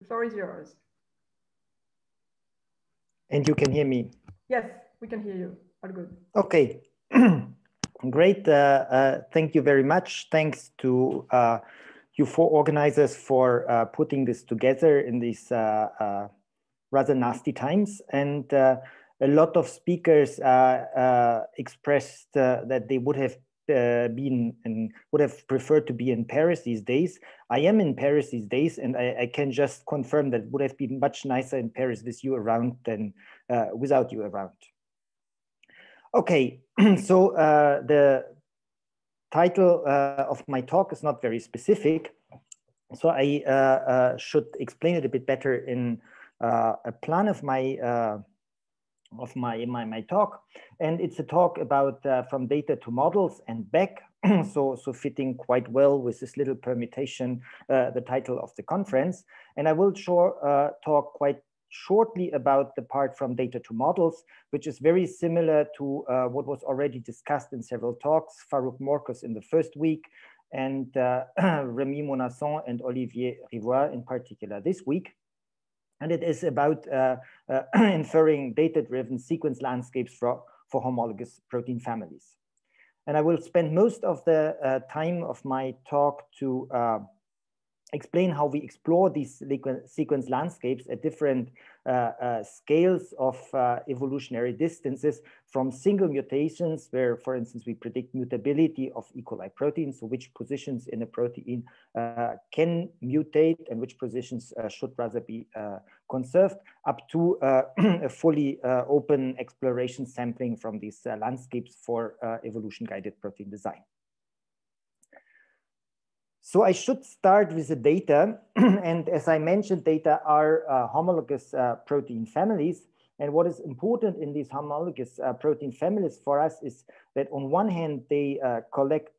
floor is yours. And you can hear me? Yes, we can hear you. All good. Okay. Great. Thank you very much. Thanks to you four organizers for putting this together in these rather nasty times. And a lot of speakers expressed that they would have been and would have preferred to be in Paris these days. I am in Paris these days, and I can just confirm that it would have been much nicer in Paris with you around than without you around. Okay, so the title of my talk is not very specific, so I should explain it a bit better in a plan of my talk, and it's a talk about from data to models and back. so fitting quite well with this little permutation, the title of the conference. And I will talk quite shortly about the part from data to models, which is very similar to what was already discussed in several talks, Farouk Morcos in the first week, and Rémi Monasson and Olivier Rivoire in particular this week. And it is about inferring data-driven sequence landscapes for homologous protein families. And I will spend most of the time of my talk to explain how we explore these sequence landscapes at different scales of evolutionary distances, from single mutations, where, for instance, we predict mutability of E. coli proteins, so which positions in a protein can mutate and which positions should rather be conserved, up to a fully open exploration sampling from these landscapes for evolution-guided protein design. So I should start with the data. And as I mentioned, data are homologous protein families. And what is important in these homologous protein families for us is that on one hand, they collect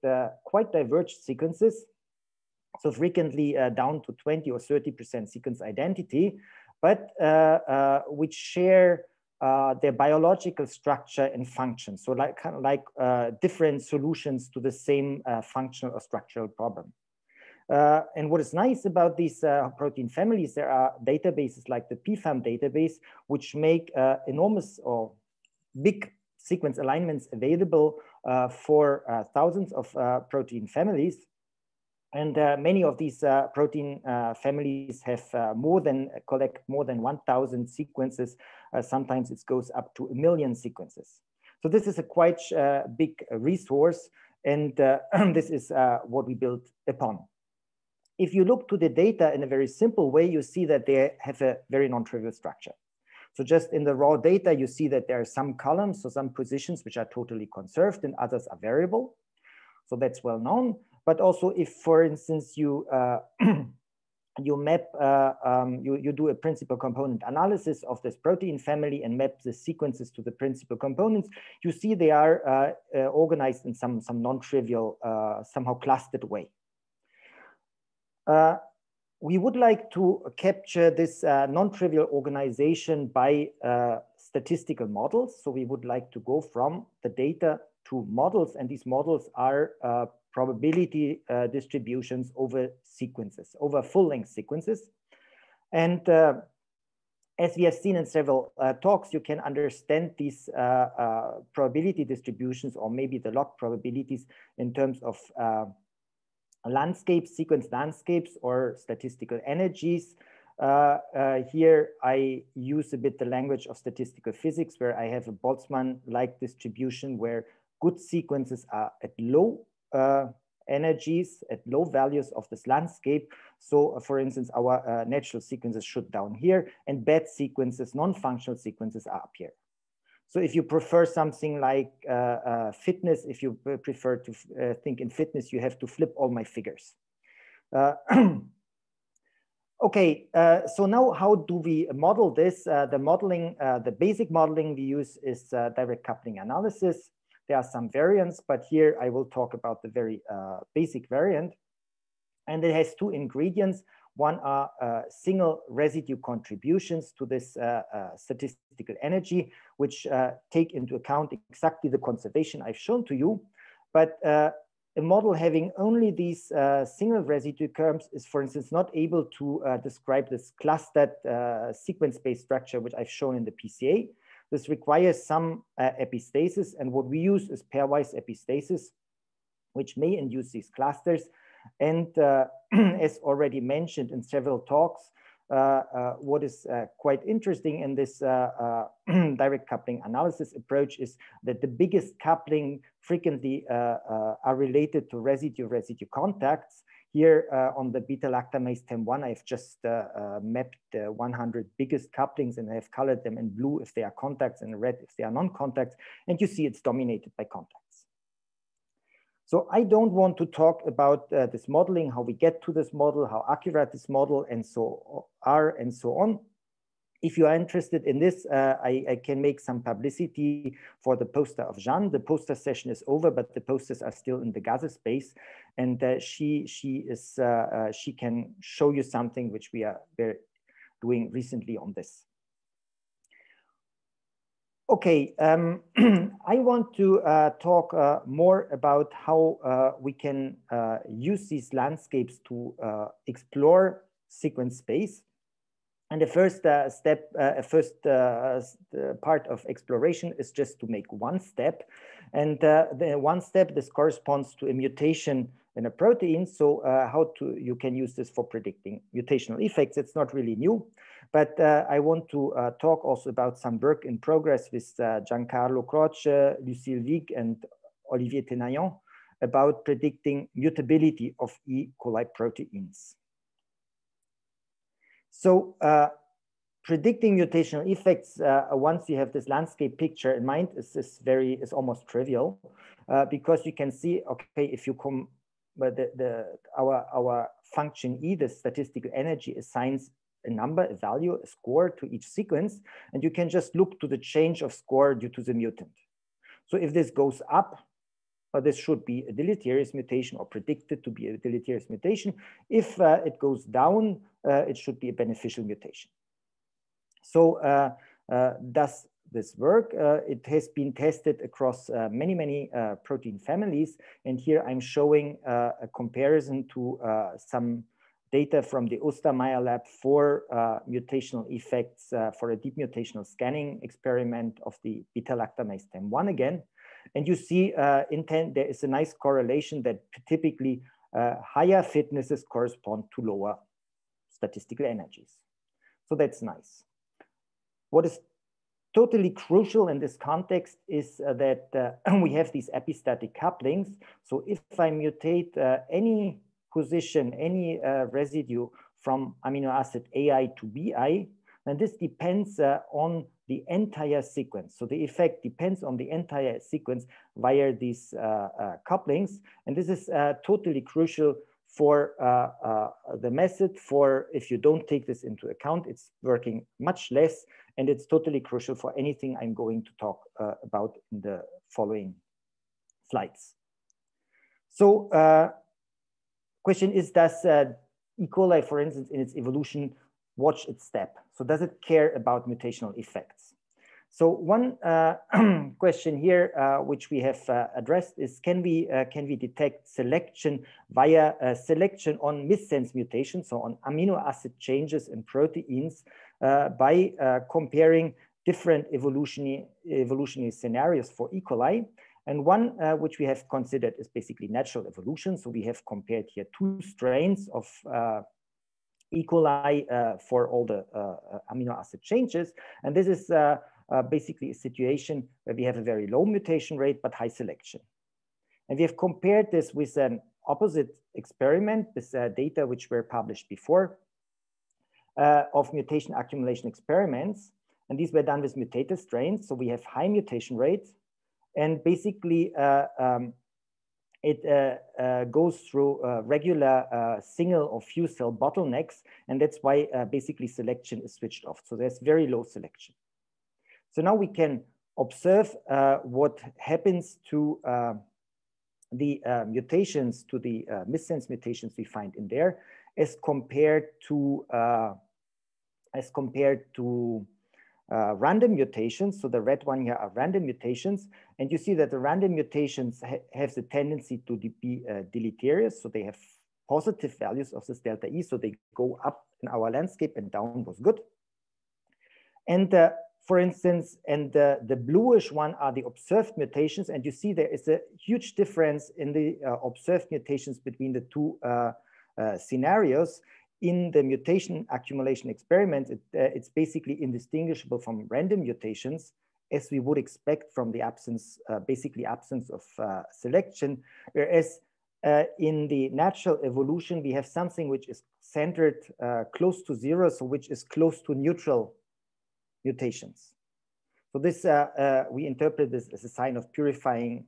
quite diverged sequences. So frequently down to 20 or 30% sequence identity, but which share their biological structure and function. So kind of like different solutions to the same functional or structural problem. And what is nice about these protein families, there are databases like the PFAM database, which make enormous or big sequence alignments available for thousands of protein families. And many of these protein families have collect more than 1,000 sequences. Sometimes it goes up to 1 million sequences. So this is a quite big resource, and this is what we built upon. If you look to the data in a very simple way, you see that they have a very non-trivial structure. So just in the raw data, you see that there are some columns, so some positions which are totally conserved and others are variable. So that's well known. But also if, for instance, you you map, you do a principal component analysis of this protein family and map the sequences to the principal components, you see they are organized in some non-trivial, somehow clustered way. We would like to capture this non-trivial organization by statistical models. So we would like to go from the data to models, and these models are probability distributions over sequences, over full-length sequences. And as we have seen in several talks, you can understand these probability distributions, or maybe the log probabilities, in terms of landscapes, sequence landscapes, or statistical energies. Here I use a bit the language of statistical physics, where I have a Boltzmann-like distribution where good sequences are at low energies, at low values of this landscape. So for instance, our natural sequences should down here, and bad sequences, non-functional sequences, are up here. So if you prefer something like fitness, if you prefer to think in fitness, you have to flip all my figures. Okay, so now how do we model this? The modeling, the basic modeling we use is direct coupling analysis. There are some variants, but here I will talk about the very basic variant. And it has two ingredients. One are single residue contributions to this statistical energy, which take into account exactly the conservation I've shown to you. But a model having only these single residue terms is, for instance, not able to describe this clustered sequence-based structure, which I've shown in the PCA. This requires some epistasis, and what we use is pairwise epistasis, which may induce these clusters. And as already mentioned in several talks, what is quite interesting in this direct coupling analysis approach is that the biggest coupling frequently are related to residue-residue contacts. Here on the beta-lactamase TEM1, I've just mapped the 100 biggest couplings, and I've colored them in blue if they are contacts and red if they are non-contacts. And you see it's dominated by contacts. So I don't want to talk about this modeling, how we get to this model, how accurate this model and so on. If you are interested in this, I can make some publicity for the poster of Jeanne. The poster session is over, but the posters are still in the Gaza space, and she can show you something which we are doing recently on this. Okay, I want to talk more about how we can use these landscapes to explore sequence space. And the first part of exploration is just to make one step. And the one step, this corresponds to a mutation in a protein. So you can use this for predicting mutational effects. It's not really new. But I want to talk also about some work in progress with Giancarlo Croce, Lucille Weigt, and Olivier Tenaillon about predicting mutability of E. coli proteins. So predicting mutational effects, once you have this landscape picture in mind, is almost trivial because you can see, okay, if you come, our function E, the statistical energy, assigns a number, a value, a score to each sequence, and you can just look to the change of score due to the mutant. So if this goes up, this should be a deleterious mutation or predicted to be a deleterious mutation. If it goes down, it should be a beneficial mutation. So does this work? It has been tested across many protein families. And here I'm showing a comparison to some data from the Ostermeyer lab for mutational effects for a deep mutational scanning experiment of the beta-lactamase TEM1 again. And you see there is a nice correlation that typically higher fitnesses correspond to lower statistical energies. So that's nice. What is totally crucial in this context is that we have these epistatic couplings. So if I mutate any position, any residue from amino acid AI to BI, and this depends on the entire sequence. So the effect depends on the entire sequence via these couplings. And this is totally crucial for the method. For if you don't take this into account, it's working much less. And it's totally crucial for anything I'm going to talk about in the following slides. So question is, does E. coli, for instance, in its evolution, watch its step? So does it care about mutational effects? So one question here, which we have addressed, is can we detect selection via selection on missense mutations, so on amino acid changes in proteins, by comparing different evolutionary scenarios for E. coli? And one which we have considered is basically natural evolution. So we have compared here 2 strains of E. coli for all the amino acid changes. And this is basically a situation where we have a very low mutation rate, but high selection. And we have compared this with an opposite experiment, with data which were published before of mutation accumulation experiments. And these were done with mutated strains. So we have high mutation rates. And basically, it goes through regular single or few cell bottlenecks. And that's why basically selection is switched off. So there's very low selection. So now we can observe what happens to the mutations, to the missense mutations we find in there, as compared to random mutations. So the red one here are random mutations. And you see that the random mutations have the tendency to be deleterious. So they have positive values of this delta E. So they go up in our landscape and down was good. And for instance, and the bluish one are the observed mutations. And you see there is a huge difference in the observed mutations between the two scenarios. In the mutation accumulation experiment, it's basically indistinguishable from random mutations, as we would expect from the absence, basically absence of selection. Whereas in the natural evolution, we have something which is centered close to zero, so which is close to neutral mutations. So this, we interpret this as a sign of purifying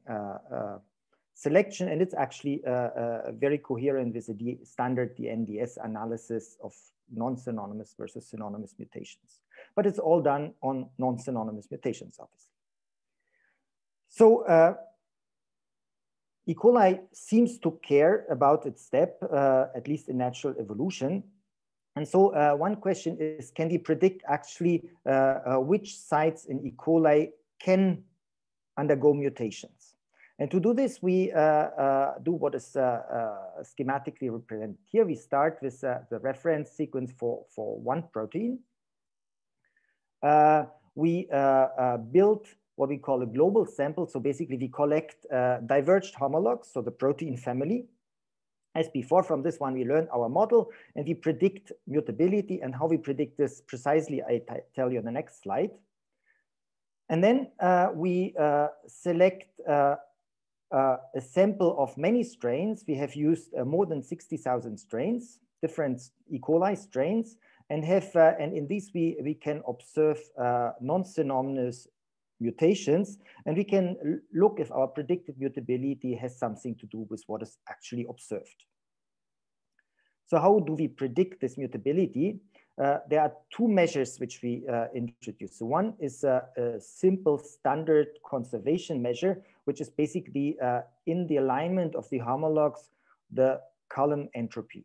selection, and it's actually very coherent with the standard DNDS analysis of non-synonymous versus synonymous mutations. But it's all done on non-synonymous mutations, obviously. So E. coli seems to care about its step, at least in natural evolution. And so one question is, can we predict actually which sites in E. coli can undergo mutations? And to do this, we do what is schematically represented here. We start with the reference sequence for one protein. We build what we call a global sample. So basically, we collect diverged homologs, so the protein family. As before, from this one, we learn our model, and we predict mutability. And how we predict this precisely, I tell you on the next slide. And then we select a sample of many strains. We have used more than 60,000 strains, different E. coli strains, and in these we can observe non-synonymous mutations, and we can look if our predicted mutability has something to do with what is actually observed. So how do we predict this mutability? There are two measures which we introduce. So one is a simple standard conservation measure, which is basically in the alignment of the homologs, the column entropy.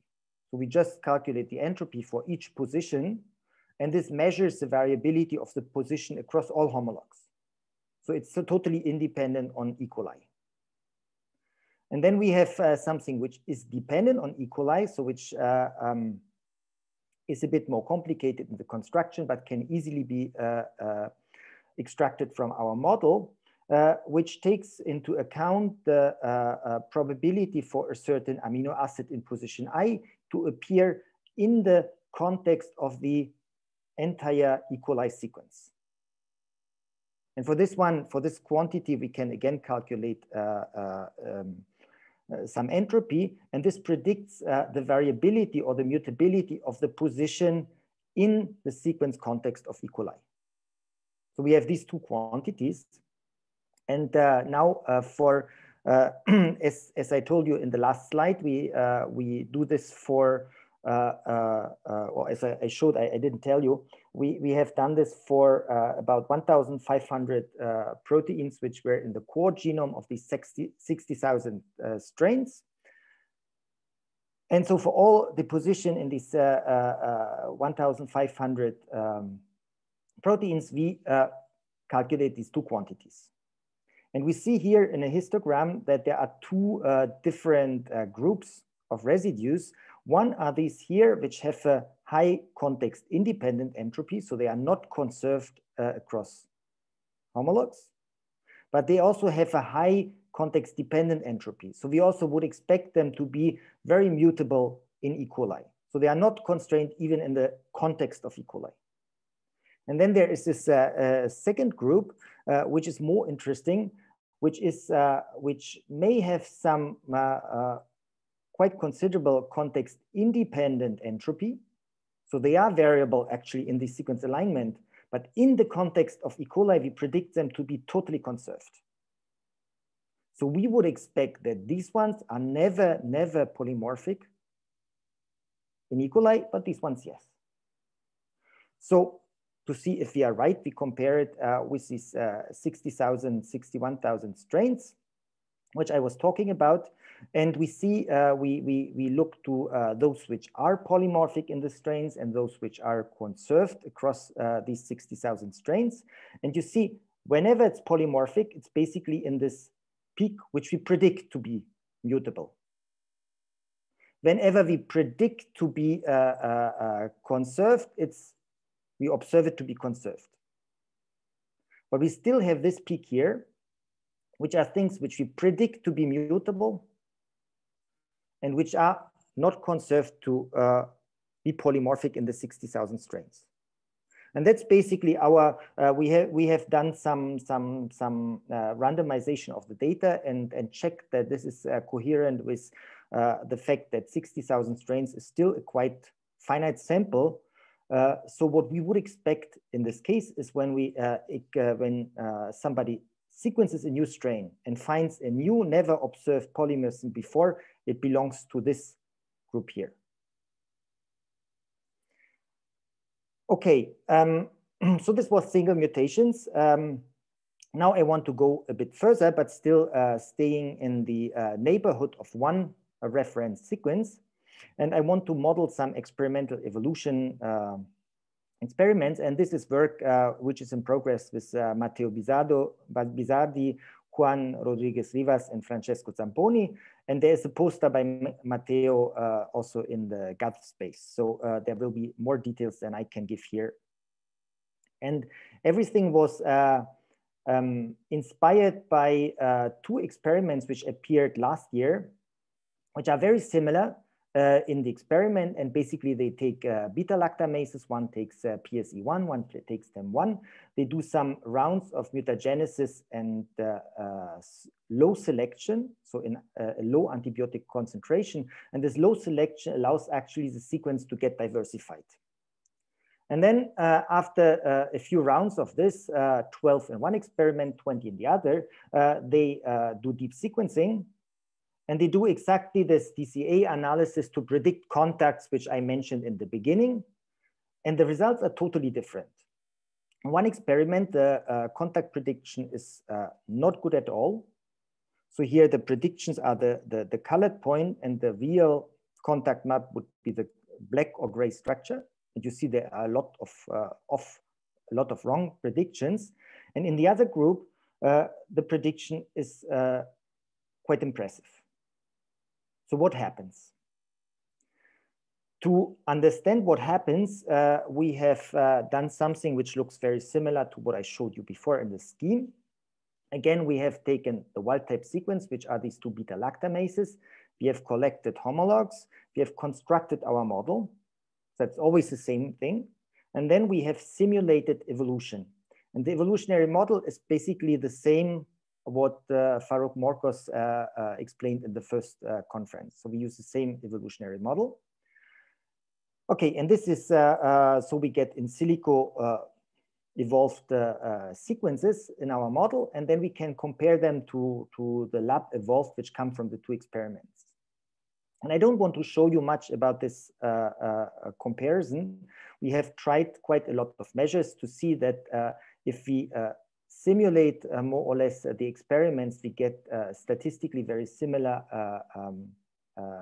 So we just calculate the entropy for each position, and this measures the variability of the position across all homologs. So it's totally independent on E. coli. And then we have something which is dependent on E. coli, so which is a bit more complicated in the construction, but can easily be extracted from our model, which takes into account the probability for a certain amino acid in position I to appear in the context of the entire E. coli sequence. And for this one, for this quantity, we can again calculate some entropy, and this predicts the variability or the mutability of the position in the sequence context of E. coli. So we have these two quantities. And now for, as I told you in the last slide, we do this for, or as I showed, I didn't tell you, we have done this for about 1,500 proteins, which were in the core genome of these 60,000 strains. And so for all the position in these 1,500 proteins, we calculate these two quantities. And we see here in a histogram that there are two different groups of residues. One are these here, which have a high context independent entropy, so they are not conserved across homologs, but they also have a high context dependent entropy. So we also would expect them to be very mutable in E. coli. So they are not constrained even in the context of E. coli. And then there is this second group, which is more interesting, which may have some quite considerable context independent entropy. So they are variable actually in the sequence alignment, but in the context of E. coli, we predict them to be totally conserved. So we would expect that these ones are never polymorphic in E. coli, but these ones, yes. So to see if we are right, we compare it with these 60,000, 61,000 strains, which I was talking about. And we see, we look to those which are polymorphic in the strains and those which are conserved across these 60,000 strains. And you see, whenever it's polymorphic, it's basically in this peak, which we predict to be mutable. Whenever we predict to be conserved, we observe it to be conserved. But we still have this peak here, which are things which we predict to be mutable and which are not conserved to be polymorphic in the 60,000 strains. And that's basically our, we have done some randomization of the data and checked that this is coherent with the fact that 60,000 strains is still a quite finite sample. So what we would expect in this case is when somebody sequences a new strain and finds a new never observed polymorphism before, it belongs to this group here. Okay, so this was single mutations. Now I want to go a bit further, but still staying in the neighborhood of one reference sequence. And I want to model some experimental evolution experiments. And this is work which is in progress with Matteo Bisardi, Juan Rodriguez Rivas, and Francesco Zamponi. And there's a poster by Matteo also in the Gulf space. So there will be more details than I can give here. And everything was inspired by two experiments which appeared last year, which are very similar in the experiment. And basically they take beta-lactamases, one takes PSE1, one takes TEM1. They do some rounds of mutagenesis and low selection, so in a low antibiotic concentration. And this low selection allows actually the sequence to get diversified. And then after a few rounds of this, 12 in one experiment, 20 in the other, they do deep sequencing. And they do exactly this DCA analysis to predict contacts, which I mentioned in the beginning. And the results are totally different. In one experiment, the contact prediction is not good at all. So here the predictions are the colored point, and the real contact map would be the black or gray structure. And you see there are a lot of wrong predictions. And in the other group, the prediction is quite impressive. So what happens? To understand what happens, we have done something which looks very similar to what I showed you before in the scheme. Again, we have taken the wild type sequence, which are these two beta-lactamases. We have collected homologs. We have constructed our model. That's always the same thing. And then we have simulated evolution. And the evolutionary model is basically the same what Faruk Morkos explained in the first conference. So we use the same evolutionary model. Okay, and this is, so we get in silico evolved sequences in our model, and then we can compare them to the lab evolved, which come from the two experiments. And I don't want to show you much about this comparison. We have tried quite a lot of measures to see that if we simulate more or less the experiments, we get statistically very similar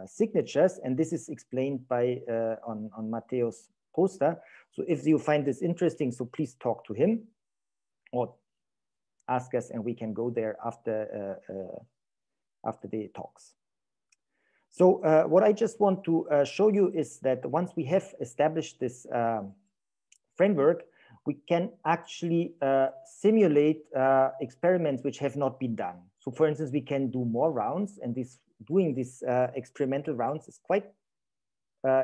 signatures. And this is explained by on Matteo's poster. So if you find this interesting, so please talk to him or ask us, and we can go there after the talks. So what I just want to show you is that once we have established this framework, we can actually simulate experiments which have not been done. So for instance, we can do more rounds, and doing these experimental rounds is quite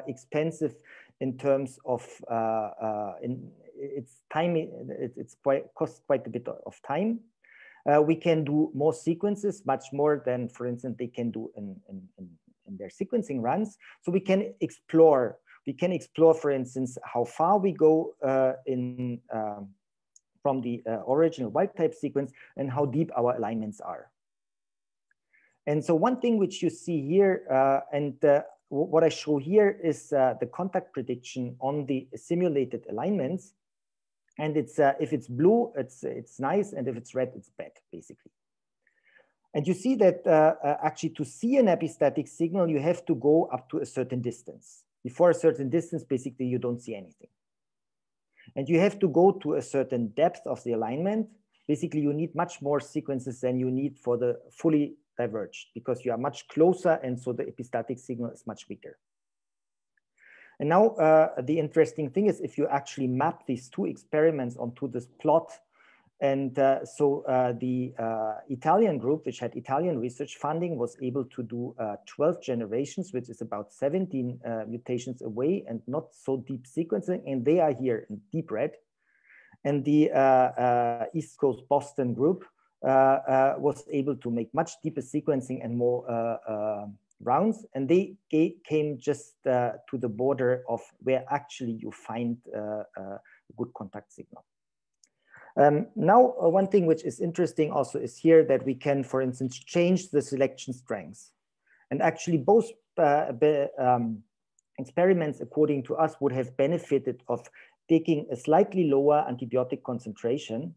expensive in terms of its time. It's costs quite a bit of time. We can do more sequences, much more than, for instance, they can do in their sequencing runs. So we can explore. We can explore, for instance, how far we go from the original wild type sequence and how deep our alignments are. And so one thing which you see here, what I show here is the contact prediction on the simulated alignments. And it's if it's blue, it's nice, and if it's red, it's bad, basically. And you see that actually to see an epistatic signal, you have to go up to a certain distance. Before a certain distance, basically, you don't see anything. And you have to go to a certain depth of the alignment. Basically, you need much more sequences than you need for the fully diverged, because you are much closer, and so the epistatic signal is much weaker. And now the interesting thing is if you actually map these two experiments onto this plot, and so the Italian group, which had Italian research funding, was able to do 12 generations, which is about 17 mutations away and not so deep sequencing. And they are here in deep red. And the East Coast Boston group was able to make much deeper sequencing and more rounds. And they came just to the border of where actually you find a good contact signal. Now, one thing which is interesting also is here that we can, for instance, change the selection strengths. And actually both experiments, according to us, would have benefited of taking a slightly lower antibiotic concentration,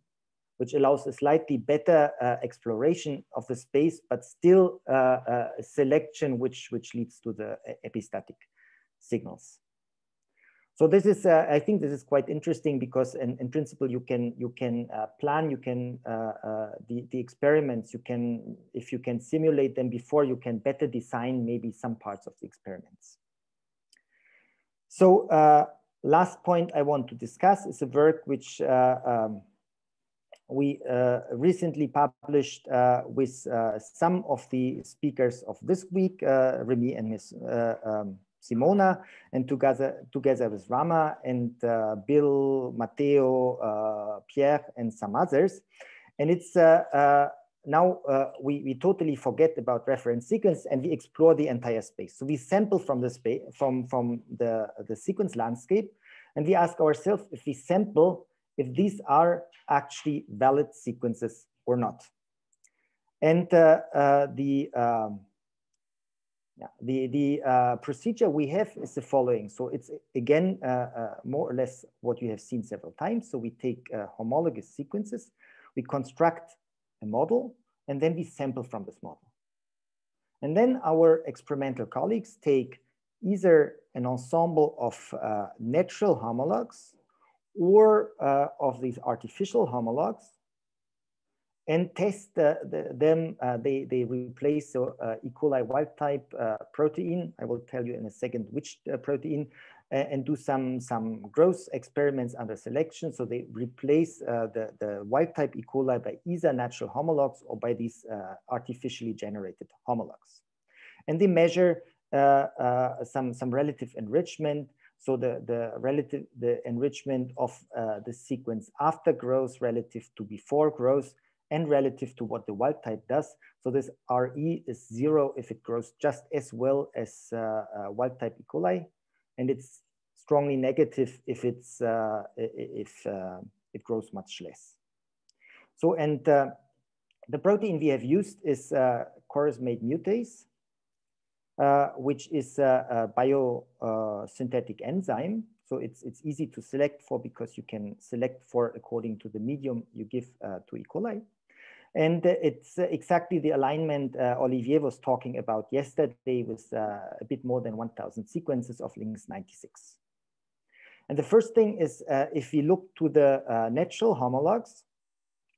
which allows a slightly better exploration of the space, but still a selection which leads to the epistatic signals. So this is, I think this is quite interesting because in principle, you can plan, the experiments, if you can simulate them before, you can better design maybe some parts of the experiments. So last point I want to discuss is a work which we recently published with some of the speakers of this week, Remy and Miss Simona, and together with Rama and Bill, Matteo, Pierre, and some others. And it's now we totally forget about reference sequence and we explore the entire space. So we sample from the space, from the sequence landscape, and we ask ourselves if we sample, if these are actually valid sequences or not. And the procedure we have is the following. So it's again more or less what you have seen several times. So we take homologous sequences, we construct a model, and then we sample from this model. And then our experimental colleagues take either an ensemble of natural homologs or of these artificial homologs, and test them. They replace E. coli wild type protein. I will tell you in a second which protein, and do some growth experiments under selection. So they replace the wild type E. coli by either natural homologs or by these artificially generated homologs. And they measure some relative enrichment. So the enrichment of the sequence after growth relative to before growth, and relative to what the wild type does. So this RE is 0 if it grows just as well as wild type E. coli, and it's strongly negative if it grows much less. So, and the protein we have used is chorus-mate mutase, which is a biosynthetic enzyme. So it's easy to select for because you can select for according to the medium you give to E. coli. And it's exactly the alignment Olivier was talking about yesterday with a bit more than 1,000 sequences of links 96. And the first thing is if we look to the natural homologs,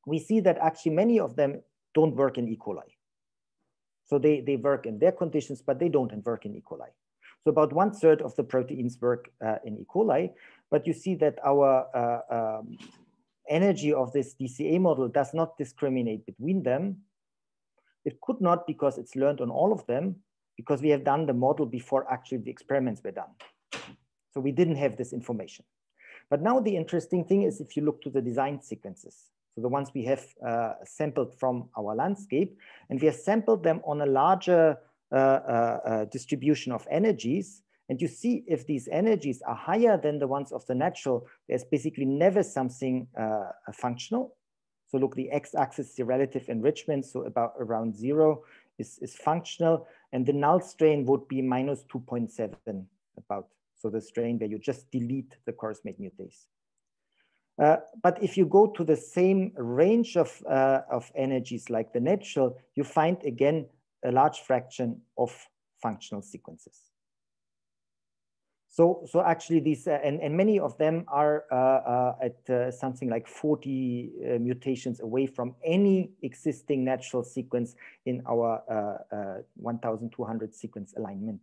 we see that actually many of them don't work in E. coli. So they work in their conditions, but they don't work in E. coli. So about 1/3 of the proteins work in E. coli, but you see that our energy of this DCA model does not discriminate between them. It could not because it's learned on all of them, because we have done the model before actually the experiments were done. So we didn't have this information. But now the interesting thing is if you look to the design sequences, so the ones we have sampled from our landscape, and we have sampled them on a larger distribution of energies, and you see if these energies are higher than the ones of the natural, there's basically never something functional. So look, the x-axis, the relative enrichment, so about around 0 is functional, and the null strain would be minus 2.7 about. So the strain where you just delete the chorus-mate mutase. But if you go to the same range of energies like the natural, you find again a large fraction of functional sequences. So actually these, and many of them are at something like 40 mutations away from any existing natural sequence in our 1200 sequence alignment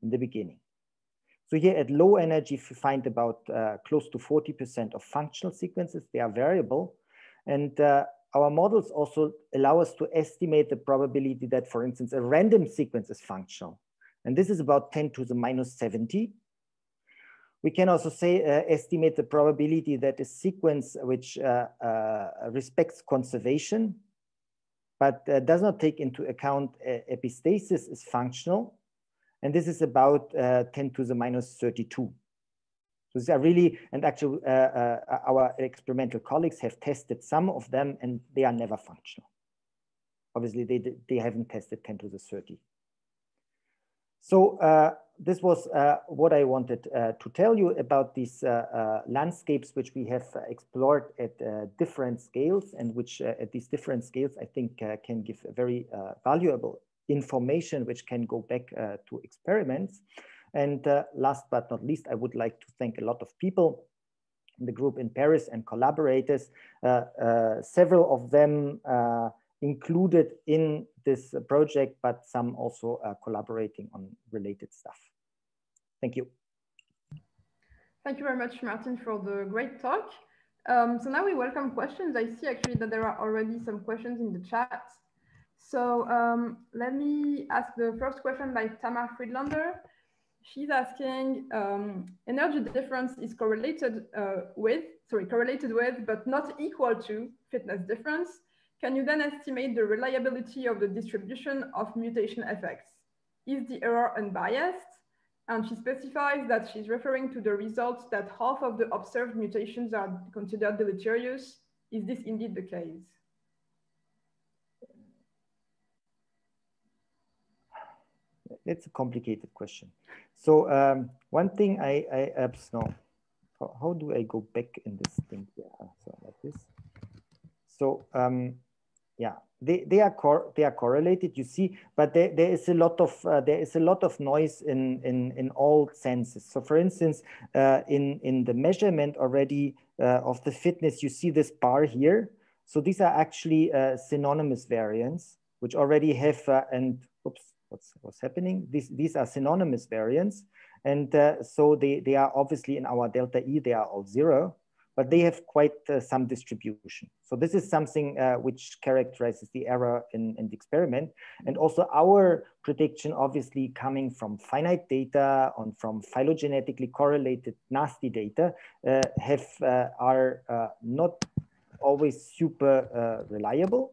in the beginning. So here at low energy, you find about close to 40% of functional sequences. They are variable. And our models also allow us to estimate the probability that, for instance, a random sequence is functional. And this is about 10 to the minus 70. We can also say estimate the probability that a sequence which respects conservation, but does not take into account epistasis is functional. And this is about 10 to the minus 32. So these are really, and actually our experimental colleagues have tested some of them and they are never functional. Obviously they haven't tested 10 to the 30. So this was what I wanted to tell you about these landscapes which we have explored at different scales, and which at these different scales I think can give a very valuable information which can go back to experiments. And last but not least, I would like to thank a lot of people in the group in Paris and collaborators, several of them included in this project, but some also collaborating on related stuff. Thank you. Thank you very much, Martin, for the great talk. So now we welcome questions. I see actually that there are already some questions in the chat. So let me ask the first question by Tamar Friedlander. She's asking, energy difference is correlated with, but not equal to fitness difference. Can you then estimate the reliability of the distribution of mutation effects? Is the error unbiased? And she specifies that she's referring to the results that half of the observed mutations are considered deleterious. Is this indeed the case? It's a complicated question. So one thing no, how do I go back in this thing? Yeah, so like this. So yeah, they are correlated, you see, but there is a lot of noise in all senses. So for instance, in the measurement already of the fitness, you see this bar here. So these are actually synonymous variants, which already have and oops, what's happening? These are synonymous variants, and so they are obviously in our delta E, they are all 0. But they have quite some distribution. So this is something which characterizes the error in the experiment. And also our prediction, obviously coming from finite data and from phylogenetically correlated nasty data, are not always super reliable.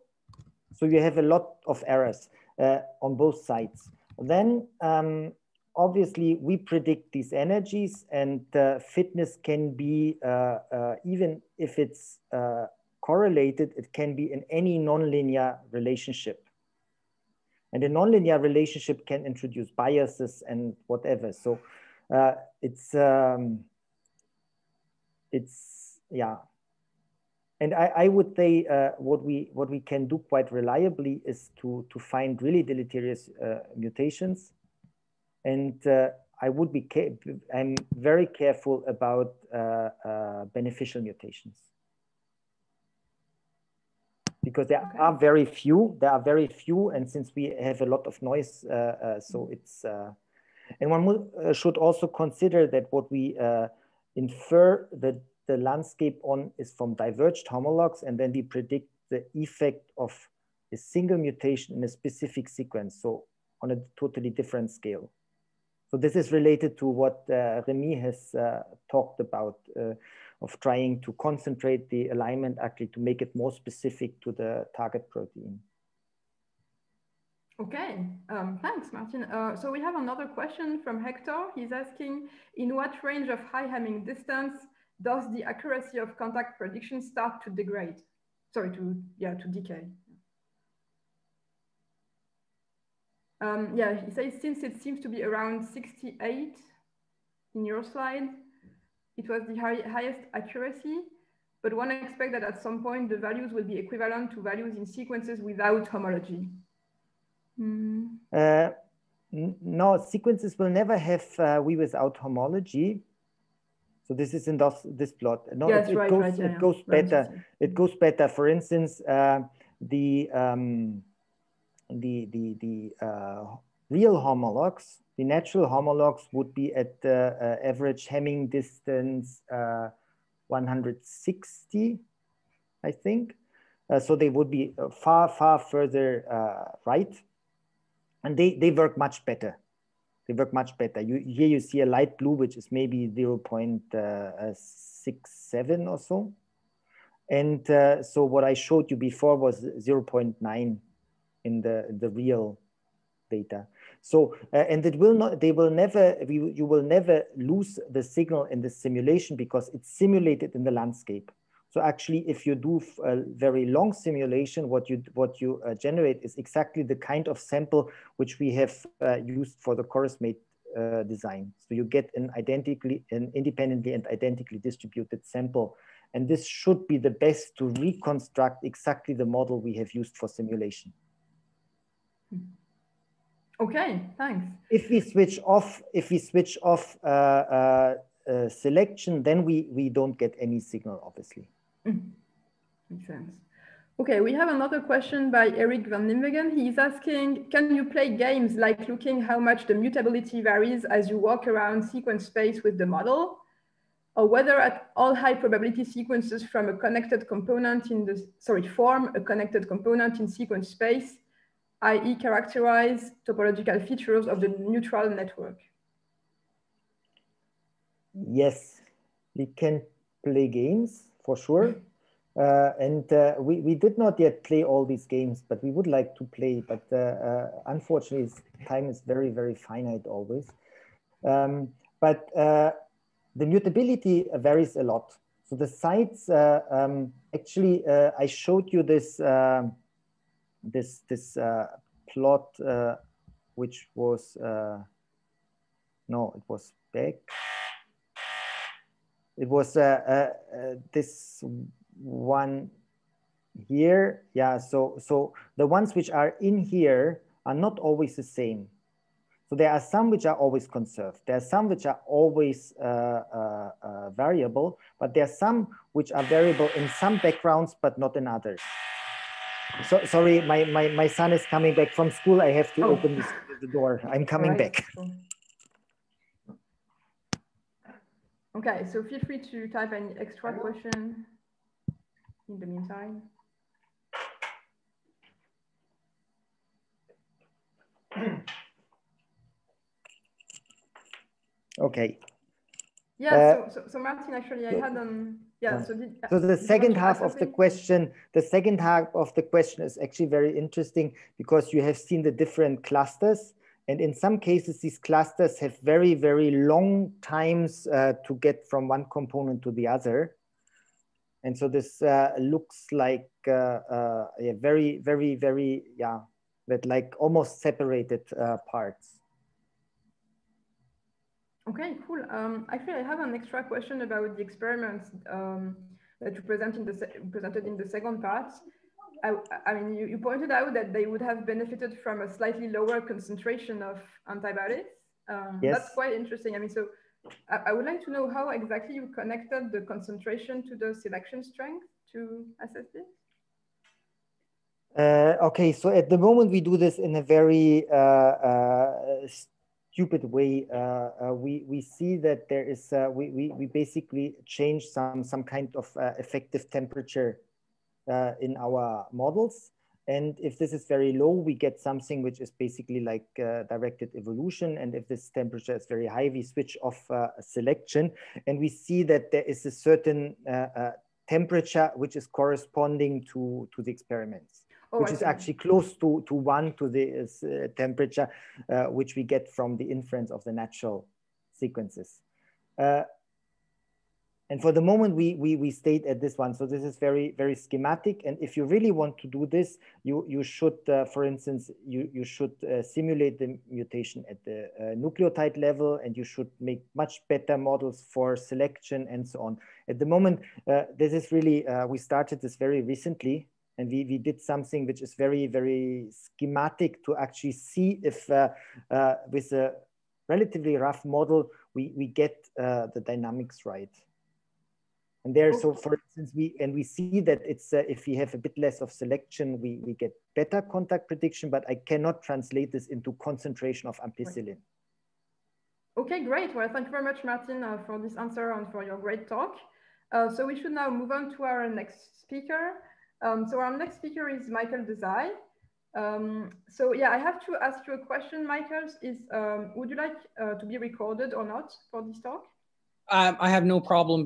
So you have a lot of errors on both sides. Then obviously, we predict these energies, and fitness can be, even if it's correlated, it can be in any nonlinear relationship. And a nonlinear relationship can introduce biases and whatever. So it's yeah. And I would say what we can do quite reliably is to find really deleterious mutations. And I'm very careful about beneficial mutations, because there are very few. And since we have a lot of noise, so it's and one should also consider that what we infer that the landscape on is from diverged homologs, and then we predict the effect of a single mutation in a specific sequence, so on a totally different scale. So this is related to what Remy has talked about, of trying to concentrate the alignment actually to make it more specific to the target protein. Okay, thanks, Martin. So we have another question from Hector. He's asking, in what range of high Hamming distance does the accuracy of contact prediction start to degrade? Sorry, to decay. Yeah, he says, since it seems to be around 68 in your slide, it was the highest accuracy, but one expects that at some point the values will be equivalent to values in sequences without homology. No, sequences will never have V without homology. So this is in this plot. No, yes, it goes better. It goes better. For instance, the real homologs, the natural homologs would be at the average Hamming distance 160, I think. So they would be far further right, and they work much better. They work much better. Here you see a light blue, which is maybe 0.67 or so. And so what I showed you before was 0.9 in the real data. So, and you will never lose the signal in the simulation because it's simulated in the landscape. So actually, if you do a very long simulation, what you generate is exactly the kind of sample which we have used for the chorus-mate design. So you get an independently and identically distributed sample. And this should be the best to reconstruct exactly the model we have used for simulation. Okay, thanks. If we switch off selection, then we don't get any signal, obviously. Makes sense. Okay, we have another question by Eric van Nimwegen. He's asking, can you play games like looking how much the mutability varies as you walk around sequence space with the model? Or whether at all high probability sequences from a connected component form a connected component in sequence space, i.e. characterize topological features of the neutral network? Yes, we can play games for sure. We did not yet play all these games, but we would like to play. But unfortunately, time is very, very finite always. The mutability varies a lot. So the sites, actually, I showed you this plot, which was no, it was back. It was this one here. Yeah, so the ones which are in here are not always the same. So there are some which are always conserved. There are some which are always variable, but there are some which are variable in some backgrounds, but not in others. So sorry, my son is coming back from school. I have to open the door. I'm coming back. Cool. Okay, so feel free to type any extra question in the meantime. Okay. Yeah, so Martin, actually, I had so the second half of the question, is actually very interesting because you have seen the different clusters, and in some cases these clusters have very, very long times to get from one component to the other, and so this looks like very, very, very that like almost separated parts. Okay, cool. Actually, I have an extra question about the experiments that you presented in the second part. I mean, you pointed out that they would have benefited from a slightly lower concentration of antibodies. Yes. That's quite interesting. I mean, so I would like to know how exactly you connected the concentration to the selection strength to assess this. Okay, so at the moment we do this in a very stupid way. We see that there is we basically change some kind of effective temperature in our models, and if this is very low, we get something which is basically like directed evolution, and if this temperature is very high, we switch off selection, and we see that there is a certain temperature which is corresponding to the experiments. Which is actually close to 1 to the temperature, which we get from the inference of the natural sequences. And for the moment, we stayed at this one. So this is very, very schematic. And if you really want to do this, you should, for instance, you should simulate the mutation at the nucleotide level, and you should make much better models for selection and so on. At the moment, this is really, we started this very recently, and we did something which is very, very schematic to actually see if with a relatively rough model, we get the dynamics right. And there, so for instance, we see that it's if we have a bit less of selection, we get better contact prediction, but I cannot translate this into concentration of ampicillin. Okay, great. Well, thank you very much, Martin, for this answer and for your great talk. So we should now move on to our next speaker. So our next speaker is Michael Desai. So yeah, I have to ask you a question, Michael. Would you like to be recorded or not for this talk? I have no problem